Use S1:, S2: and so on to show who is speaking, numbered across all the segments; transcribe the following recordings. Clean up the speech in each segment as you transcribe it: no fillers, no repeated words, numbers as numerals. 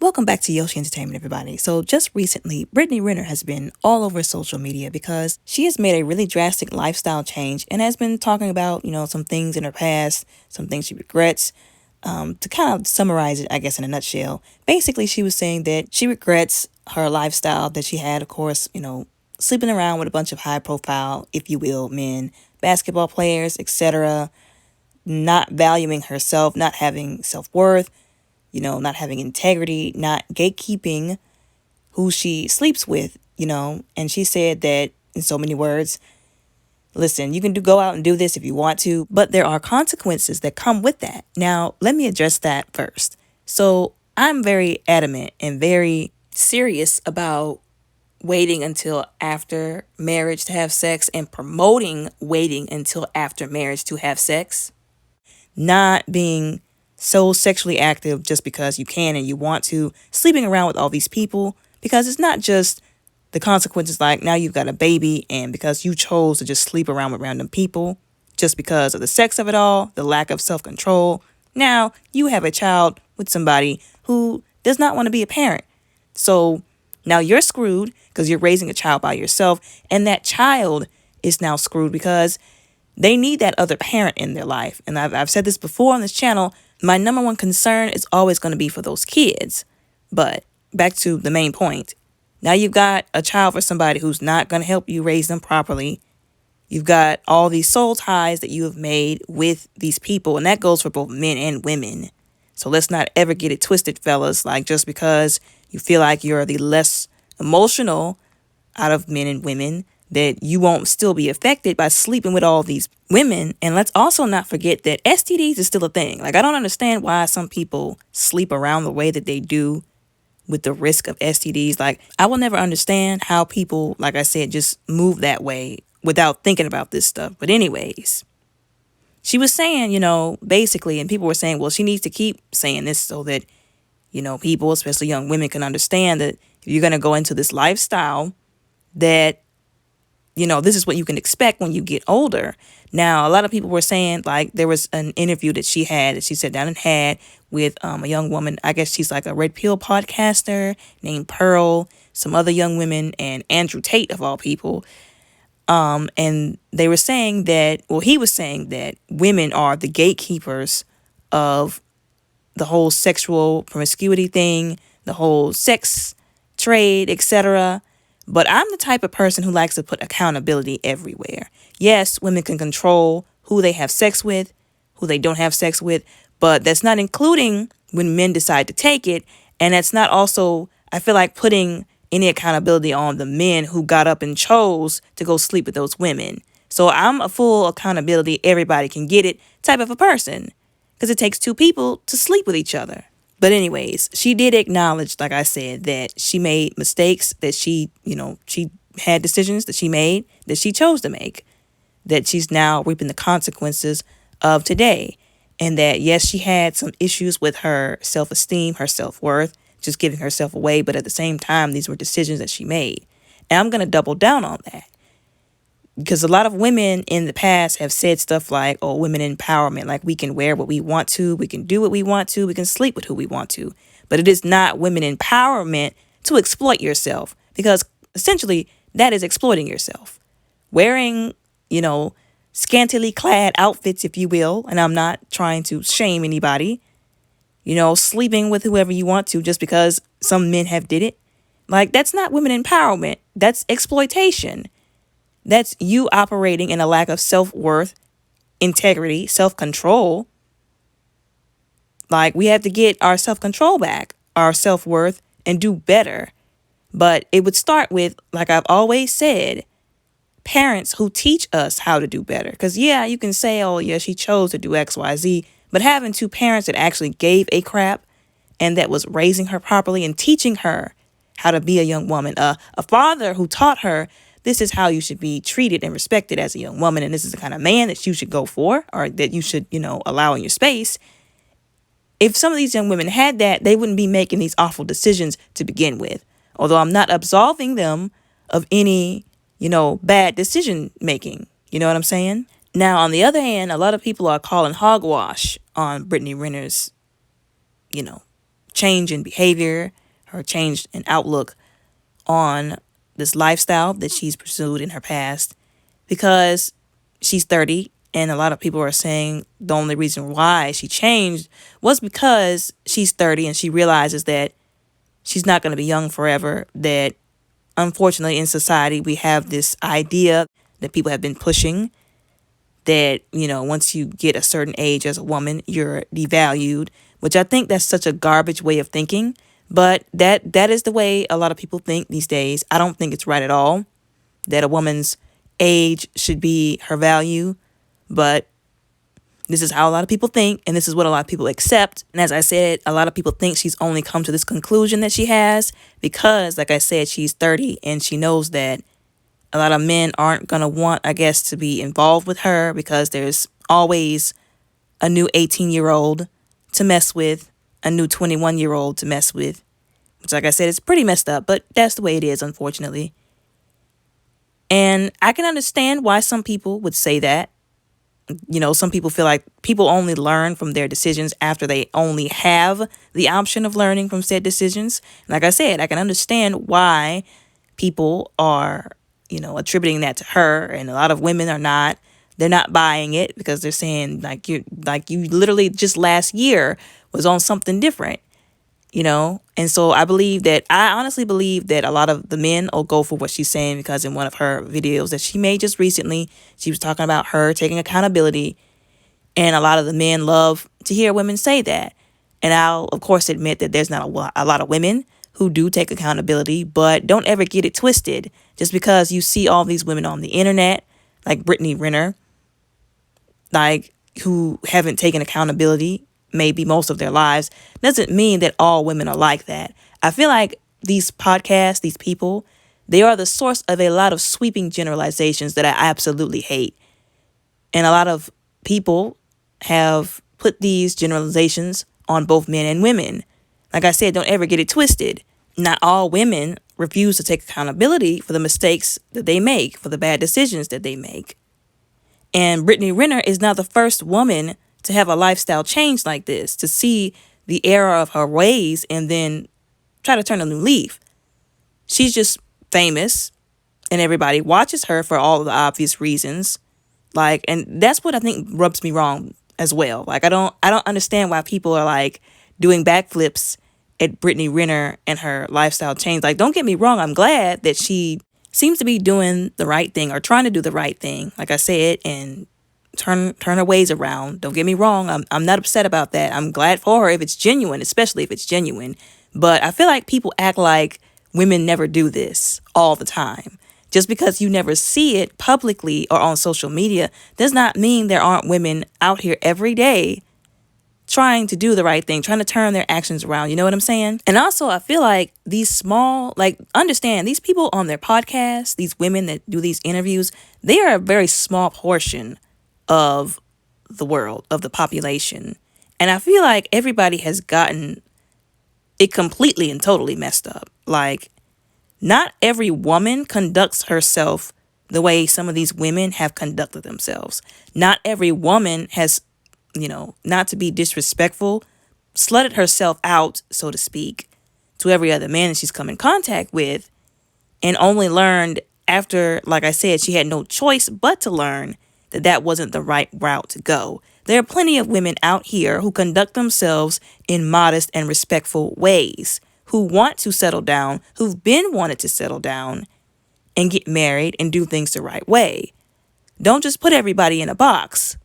S1: Welcome back to Yoshi Entertainment, everybody. So just recently, Brittany Renner has been all over social media because she has made a really drastic lifestyle change and has been talking about, some things in her past, some things she regrets. To kind of summarize it, I guess, in a nutshell, basically she was saying that she regrets her lifestyle that she had, of course, sleeping around with a bunch of high profile, if you will, men, basketball players, etc., not valuing herself, not having self-worth, not having integrity, not gatekeeping who she sleeps with, and she said that in so many words, listen, you can go out and do this if you want to, but there are consequences that come with that. Now, let me address that first. So I'm very adamant and very serious about waiting until after marriage to have sex and promoting waiting until after marriage to have sex, not being so sexually active just because you can and you want to, sleeping around with all these people, because it's not just the consequences like now you've got a baby and because you chose to just sleep around with random people just because of the sex of it all, the lack of self-control. Now you have a child with somebody who does not want to be a parent. So now you're screwed because you're raising a child by yourself, and that child is now screwed because they need that other parent in their life. And I've said this before on this channel. My number one concern is always going to be for those kids. But back to the main point. Now you've got a child for somebody who's not going to help you raise them properly. You've got all these soul ties that you have made with these people. And that goes for both men and women. So let's not ever get it twisted, fellas. Like just because you feel like you're the less emotional out of men and women, that you won't still be affected by sleeping with all these women. And let's also not forget that STDs is still a thing. Like, I don't understand why some people sleep around the way that they do with the risk of STDs. Like, I will never understand how people, like I said, just move that way without thinking about this stuff. But anyways, she was saying, basically, and people were saying, well, she needs to keep saying this so that, people, especially young women, can understand that if you're going to go into this lifestyle, that this is what you can expect when you get older. Now, a lot of people were saying, like, there was an interview that she sat down and had with a young woman. I guess she's like a Red Pill podcaster named Pearl, some other young women, and Andrew Tate, of all people. And they were saying that, he was saying that women are the gatekeepers of the whole sexual promiscuity thing, the whole sex trade, etc. But I'm the type of person who likes to put accountability everywhere. Yes, women can control who they have sex with, who they don't have sex with, but that's not including when men decide to take it. And that's not also, I feel like, putting any accountability on the men who got up and chose to go sleep with those women. So I'm a full accountability, everybody can get it type of a person, because it takes two people to sleep with each other. But she did acknowledge, like I said, that she made mistakes, that she had decisions that she made, that she chose to make, that she's now reaping the consequences of today. And that, yes, she had some issues with her self-esteem, her self-worth, just giving herself away. But at the same time, these were decisions that she made. And I'm going to double down on that. Because a lot of women in the past have said stuff like, oh, women empowerment, like we can wear what we want to, we can do what we want to, we can sleep with who we want to. But it is not women empowerment to exploit yourself, because essentially that is exploiting yourself. Wearing, scantily clad outfits, if you will, and I'm not trying to shame anybody, sleeping with whoever you want to just because some men have did it. Like, that's not women empowerment. That's exploitation. That's you operating in a lack of self-worth, integrity, self-control. Like, we have to get our self-control back, our self-worth, and do better. But it would start with, like I've always said, parents who teach us how to do better. Because, yeah, you can say, oh, yeah, she chose to do X, Y, Z. But having two parents that actually gave a crap and that was raising her properly and teaching her how to be a young woman, a father who taught her, this is how you should be treated and respected as a young woman, and this is the kind of man that you should go for, or that you should, allow in your space. If some of these young women had that, they wouldn't be making these awful decisions to begin with. Although I'm not absolving them of any, bad decision making. You know what I'm saying? Now, on the other hand, a lot of people are calling hogwash on Brittany Renner's, change in behavior, her change in outlook on this lifestyle that she's pursued in her past, because she's 30 and a lot of people are saying the only reason why she changed was because she's 30 and she realizes that she's not going to be young forever, that unfortunately in society we have this idea that people have been pushing that, once you get a certain age as a woman, you're devalued, which I think that's such a garbage way of thinking. But that is the way a lot of people think these days. I don't think it's right at all that a woman's age should be her value. But this is how a lot of people think, and this is what a lot of people accept. And as I said, a lot of people think she's only come to this conclusion that she has because, like I said, she's 30 and she knows that a lot of men aren't going to want, I guess, to be involved with her because there's always a new 18-year-old to mess with, a new 21-year-old to mess with, which, like I said, is pretty messed up, but that's the way it is, unfortunately. And I can understand why some people would say that. Some people feel like people only learn from their decisions after they only have the option of learning from said decisions. Like I said, I can understand why people are, attributing that to her, and a lot of women are not. They're not buying it because they're saying you literally just last year was on something different, And so I honestly believe that a lot of the men will go for what she's saying, because in one of her videos that she made just recently, she was talking about her taking accountability. And a lot of the men love to hear women say that. And I'll, of course, admit that there's not a lot of women who do take accountability, but don't ever get it twisted. Just because you see all these women on the internet, like Brittany Renner, who haven't taken accountability maybe most of their lives, doesn't mean that all women are like that. I feel like these podcasts, these people, they are the source of a lot of sweeping generalizations that I absolutely hate. And a lot of people have put these generalizations on both men and women. Like I said, don't ever get it twisted. Not all women refuse to take accountability for the mistakes that they make, for the bad decisions that they make. And Brittany Renner is not the first woman to have a lifestyle change like this, to see the error of her ways and then try to turn a new leaf. She's just famous and everybody watches her for all of the obvious reasons. And that's what I think rubs me wrong as well. I don't understand why people are doing backflips at Brittany Renner and her lifestyle change. Don't get me wrong, I'm glad that she seems to be doing the right thing or trying to do the right thing, like I said, and turn her ways around. Don't get me wrong, I'm not upset about that. I'm glad for her if it's genuine, especially if it's genuine. But I feel like people act like women never do this all the time. Just because you never see it publicly or on social media does not mean there aren't women out here every day trying to do the right thing, trying to turn their actions around. You know what I'm saying? And also, I feel like these understand these people on their podcasts, these women that do these interviews, they are a very small portion of the world, of the population. And I feel like everybody has gotten it completely and totally messed up. Not every woman conducts herself the way some of these women have conducted themselves. Not every woman has, not to be disrespectful, slutted herself out, so to speak, to every other man that she's come in contact with, and only learned after, like I said, she had no choice but to learn that that wasn't the right route to go. There are plenty of women out here who conduct themselves in modest and respectful ways, who want to settle down, who've been wanted to settle down and get married and do things the right way. Don't just put everybody in a box.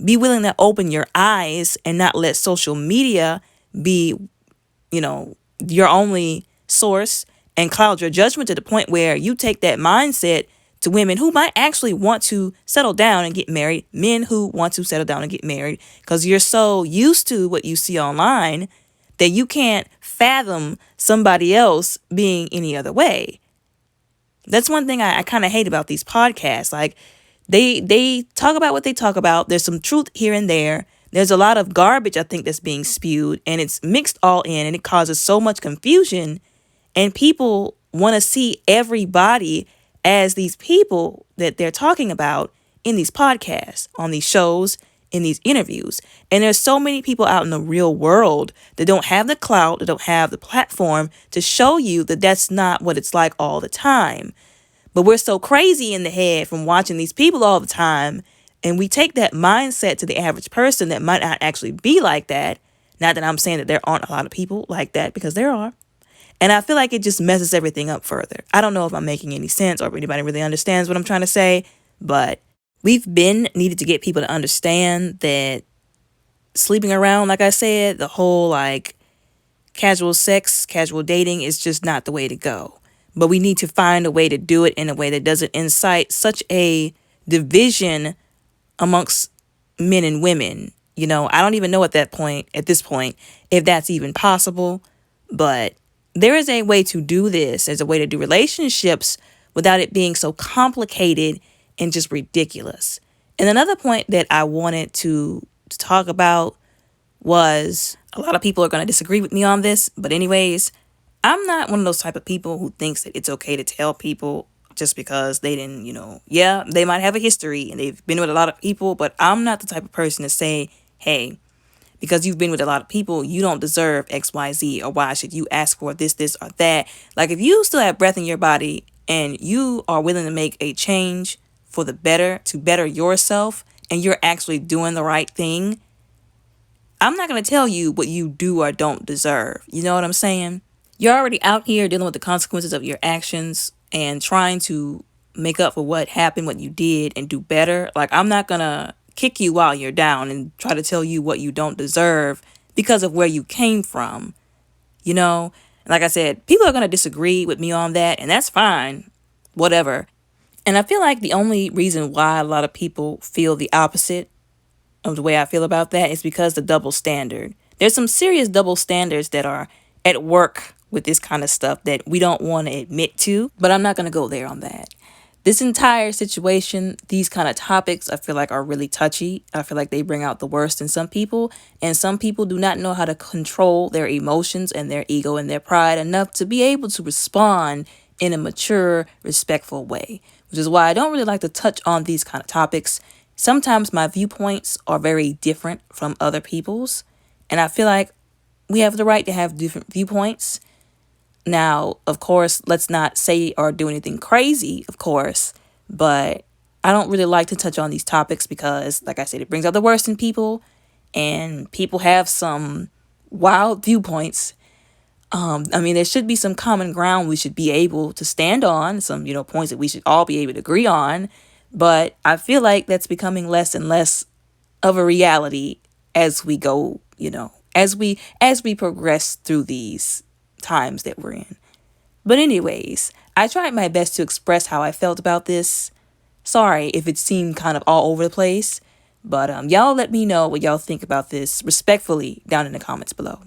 S1: Be willing to open your eyes and not let social media be, your only source and cloud your judgment to the point where you take that mindset to women who might actually want to settle down and get married, men who want to settle down and get married, because you're so used to what you see online that you can't fathom somebody else being any other way. That's one thing I kind of hate about these podcasts. They talk about what they talk about. There's some truth here and there. There's a lot of garbage, I think, that's being spewed, and it's mixed all in, and it causes so much confusion. And people want to see everybody as these people that they're talking about in these podcasts, on these shows, in these interviews. And there's so many people out in the real world that don't have the clout, that don't have the platform to show you that that's not what it's like all the time. But we're so crazy in the head from watching these people all the time, and we take that mindset to the average person that might not actually be like that. Not that I'm saying that there aren't a lot of people like that, because there are. And I feel like it just messes everything up further. I don't know if I'm making any sense or if anybody really understands what I'm trying to say, but we've been needed to get people to understand that sleeping around, like I said, the whole like casual sex, casual dating is just not the way to go. But we need to find a way to do it in a way that doesn't incite such a division amongst men and women. You know, I don't even know at this point, if that's even possible. But there is a way to do this. There's a way to do relationships without it being so complicated and just ridiculous. And another point that I wanted to talk about was, a lot of people are going to disagree with me on this, but anyways, I'm not one of those type of people who thinks that it's okay to tell people just because they didn't, yeah, they might have a history and they've been with a lot of people, but I'm not the type of person to say, hey, because you've been with a lot of people, you don't deserve X, Y, Z, or why should you ask for this, or that. Like, if you still have breath in your body and you are willing to make a change for the better, to better yourself, and you're actually doing the right thing, I'm not going to tell you what you do or don't deserve. You know what I'm saying? You're already out here dealing with the consequences of your actions and trying to make up for what happened, what you did, and do better. Like, I'm not going to kick you while you're down and try to tell you what you don't deserve because of where you came from. You know, like I said, people are going to disagree with me on that, and that's fine. Whatever. And I feel like the only reason why a lot of people feel the opposite of the way I feel about that is because the double standard. There's some serious double standards that are at work with this kind of stuff that we don't want to admit to, but I'm not going to go there on that. This entire situation, these kind of topics, I feel like are really touchy. I feel like they bring out the worst in some people, and some people do not know how to control their emotions and their ego and their pride enough to be able to respond in a mature, respectful way, which is why I don't really like to touch on these kind of topics. Sometimes my viewpoints are very different from other people's, and I feel like we have the right to have different viewpoints. Now, of course, let's not say or do anything crazy, of course, but I don't really like to touch on these topics because, like I said, it brings out the worst in people, and people have some wild viewpoints. There should be some common ground we should be able to stand on, some, points that we should all be able to agree on. But I feel like that's becoming less and less of a reality as we go, as we progress through these times that we're in. But anyways, I tried my best to express how I felt about this. Sorry if it seemed kind of all over the place, but y'all let me know what y'all think about this respectfully down in the comments below.